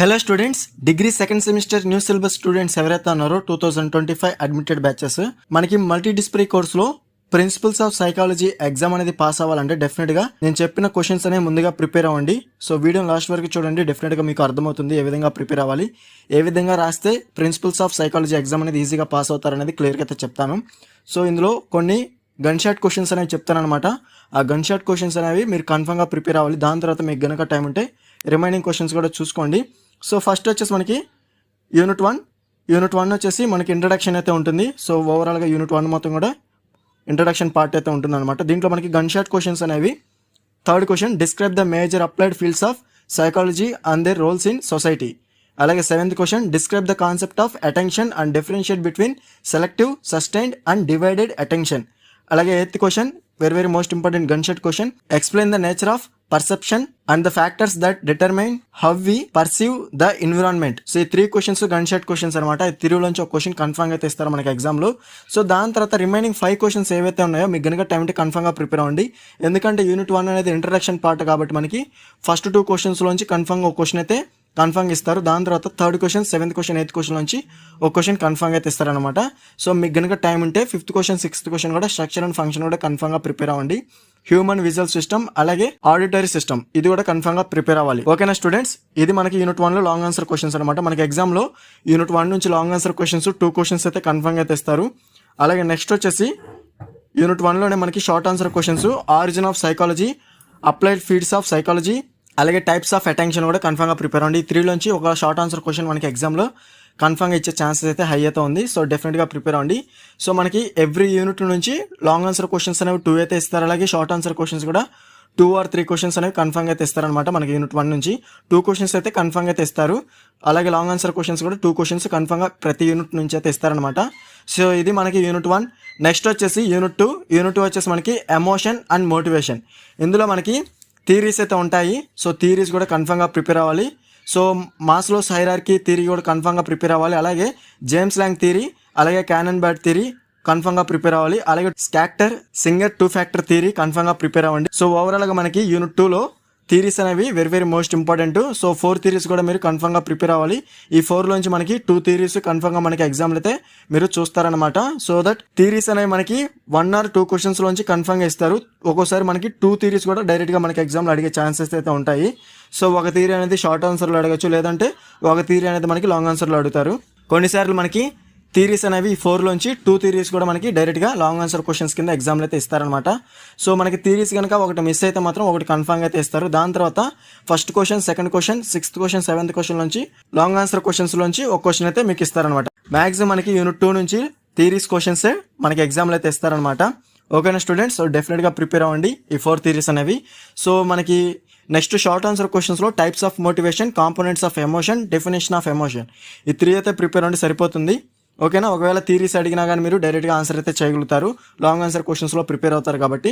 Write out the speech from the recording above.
Hello students, degree second semester new syllabus students ఎవరైతే ఉన్నారో 2025 admitted batches మనకి multi disciplinary కోర్సులో ప్రిన్సిపల్స్ ఆఫ్ సైకాలజీ ఎగ్జామ్ అనేది pass అవ్వాలంటే డెఫినెట్గా నేను చెప్పిన క్వశ్చన్స్ అనేవి ముందుగా ప్రిపేర్ అవ్వండి. సో వీడియో లాస్ట్ వరకు చూడండి, డెఫినెట్గా మీకు అర్థమవుతుంది ఏ విధంగా ప్రిపేర్ అవ్వాలి, ఏ విధంగా రాస్తే ప్రిన్సిపల్స్ ఆఫ్ సైకాలజీ ఎగ్జామ్ అనేది ఈజీగా పాస్ అవుతారనేది క్లియర్గా అయితే చెప్తాను. సో ఇందులో కొన్ని గన్ షాట్ క్వశ్చన్స్ అనేవి చెప్తాను అనమాట. ఆ గన్ షాట్ క్వశ్చన్స్ అనేవి మీరు కన్ఫర్మ్గా ప్రిపేర్ అవ్వాలి. దాని తర్వాత మీకు గనక టైం ఉంటే రిమైనింగ్ క్వశ్చన్స్ కూడా చూసుకోండి. సో ఫస్ట్ వచ్చేసి మనకి యూనిట్ వన్ వచ్చేసి మనకి ఇంట్రడక్షన్ అయితే ఉంటుంది. సో ఓవరాల్గా యూనిట్ 1 మొత్తం కూడా ఇంట్రడక్షన్ పార్ట్ అయితే ఉంటుంది అనమాట. దీంట్లో మనకి గన్ షాట్ క్వశ్చన్స్ అనేవి third question, describe the major applied fields of psychology and their roles in society. అలాగే 7th question, describe the concept of attention and differentiate between selective, sustained and divided attention. అలాగే 8th question, very most important gun shot question, explain the nature of perception and the factors that determine how we perceive the environment. So ఈ 3 questions gun shot questions అనమాట. ఈ 3లోంచి ఒక question confirm అయితే ఇస్తారు మనకి ఎగ్జామ్లో. So దాని తర్వాత రిమైనింగ్ 5 క్వశ్చన్స్ ఏవైతే ఉన్నాయో మీకు గనుక టైం అంటే కన్ఫర్మ్గా ప్రిపేర్ అవ్వండి. ఎందుకంటే యూనిట్ 1 అనేది ఇంట్రడక్షన్ పార్ట్ కాబట్టి మనకి ఫస్ట్ 2 క్వశ్చన్స్లోంచి కన్ఫర్మ్గా ఒక క్వశ్చన్ అయితే కన్ఫర్మ్గా ఇస్తారు. దాని తర్వాత 3rd question, 7th question, 8th question నుంచి ఒక క్వశ్చన్ కన్ఫర్మ్గా అయితే ఇస్తారనమాట. సో మీకు గనుక టైం ఉంటే 5th క్వశ్చన్, 6th క్వశ్చన్ కూడా స్ట్రక్చర్ అండ్ ఫంక్షన్ కూడా కన్ఫర్మ్గా ప్రిపేర్ అవ్వండి. హ్యూమన్ విజువల్ సిస్టమ్ అలాగే ఆడిటరీ సిస్టమ్ ఇది కూడా కన్ఫర్మ్గా ప్రిపేర్ అవ్వాలి. ఓకేనా స్టూడెంట్స్, ఇది మనకి యూనిట్ 1లో లాంగ్ ఆన్సర్ క్వశ్చన్స్ అనమాట. మనకి ఎగ్జామ్లో యూనిట్ 1 నుంచి లాంగ్ ఆన్సర్ క్వశ్చన్స్ 2 క్వశ్చన్స్ అయితే కన్ఫర్మ్గా అయితే ఇస్తారు. అలాగే నెక్స్ట్ వచ్చేసి యూనిట్ 1లోనే మనకి short answer questions, origin of psychology, applied fields of psychology, అలాగే టైప్స్ ఆఫ్ అటెన్షన్ కూడా కన్ఫర్మ్గా ప్రిపేర్ అవ్వండి. ఈ 3లోంచి ఒక షార్ట్ ఆన్సర్ క్వశ్చన్ మనకి ఎగ్జామ్లో కన్ఫర్మ్గా ఇచ్చే ఛాన్సెస్ అయితే హై అయితే ఉంది. సో డెఫినెట్గా ప్రిపేర్ అవ్వండి. సో మనకి ఎవ్రీ యూనిట్ నుంచి లాంగ్ ఆన్సర్ క్వశ్చన్స్ అనేవి 2 అయితే ఇస్తారు. అలాగే షార్ట్ ఆన్సర్ క్వశ్చన్స్ కూడా 2 or 3 క్వశ్చన్స్ అనేవి కన్ఫర్మ్గా అయితే ఇస్తారనమాట. మనకి యూనిట్ 1 నుంచి 2 క్వశ్చన్స్ అయితే కన్ఫర్మ్గా అయితే ఇస్తారు. అలాగే లాంగ్ ఆన్సర్ క్వశ్చన్స్ కూడా 2 క్వశ్చన్స్ కన్ఫర్మ్గా ప్రతి యూనిట్ నుంచి అయితే ఇస్తారనమాట. సో ఇది మనకి యూనిట్ 1. నెక్స్ట్ వచ్చేసి యూనిట్ 2 వచ్చేసి మనకి ఎమోషన్ అండ్ మోటివేషన్. ఇందులో మనకి థియరీస్ అయితే ఉంటాయి. సో థియరీస్ కూడా కన్ఫర్మ్గా ప్రిపేర్ అవ్వాలి. సో మాస్లోస్ హైరార్కీ థియరీ కూడా కన్ఫర్మ్గా ప్రిపేర్ అవ్వాలి. అలాగే జేమ్స్ లాంగ్ థియరీ, అలాగే క్యానన్ బ్యాట్ థియరీ కన్ఫర్మ్గా ప్రిపేర్ అవ్వాలి. అలాగే స్కాక్టర్ సింగర్ 2 ఫ్యాక్టర్ థియరీ కన్ఫర్మ్గా ప్రిపేర్ అవ్వండి. సో ఓవరాల్గా మనకి యూనిట్ 2లో థియరీస్ అనేవి very most important. So 4 theories కూడా మీరు కన్ఫర్మ్గా ప్రిపేర్ అవ్వాలి. ఈ 4లోంచి మనకి 2 థియరీస్ కన్ఫర్మ్గా మనకి ఎగ్జామ్లు అయితే మీరు చూస్తారనమాట. సో దట్ థియరీస్ అనేవి మనకి 1 or 2 క్వశ్చన్స్లోంచి కన్ఫర్మ్గా ఇస్తారు. ఒక్కోసారి మనకి 2 థియరీస్ కూడా డైరెక్ట్గా మనకి ఎగ్జామ్లో అడిగే ఛాన్సెస్ అయితే ఉంటాయి. సో ఒక థియరీ అనేది షార్ట్ ఆన్సర్లో అడగచ్చు, లేదంటే ఒక థియరీ అనేది మనకి లాంగ్ ఆన్సర్లో అడుగుతారు. కొన్నిసార్లు మనకి థియరీస్ అనేవి 4లోంచి 2 థియరీస్ కూడా మనకి డైరెక్ట్గా లాంగ్ ఆన్సర్ క్వశ్చన్స్ కింద ఎగ్జామ్లో అయితే ఇస్తారనమాట. సో మనకి థియరీస్ కనుక ఒకటి మిస్ అయితే మాత్రం ఒకటి కన్ఫర్మ్గా అయితే ఇస్తారు. దాని తర్వాత first question, 2nd question, 6th question, 7th question నుంచి లాంగ్ ఆన్సర్ క్వశ్చన్స్లోంచి ఒక క్వశ్చన్ అయితే మీకు ఇస్తారనమాట. మ్యాక్సిమం మనకి యూనిట్ 2 నుంచి థియరీస్ క్వశ్చన్సే మనకి ఎగ్జామ్లో అయితే ఇస్తారనమాట. ఓకేనా స్టూడెంట్స్, సో డెఫినెట్గా ప్రిపేర్ అవ్వండి ఈ 4 థియరీస్ అనేవి. సో మనకి నెక్స్ట్ షార్ట్ ఆన్సర్ క్వశ్చన్స్లో types of motivation, components of emotion, definition of emotion, ఈ 3 అయితే ప్రిపేర్ అవ్వండి, సరిపోతుంది. ఓకేనా, ఒకవేళ థియరీస్ అడిగినా కానీ మీరు డైరెక్ట్గా ఆన్సర్ అయితే చేయగలుగుతారు. లాంగ్ ఆన్సర్ క్వశ్చన్స్లో ప్రిపేర్ అవుతారు కాబట్టి.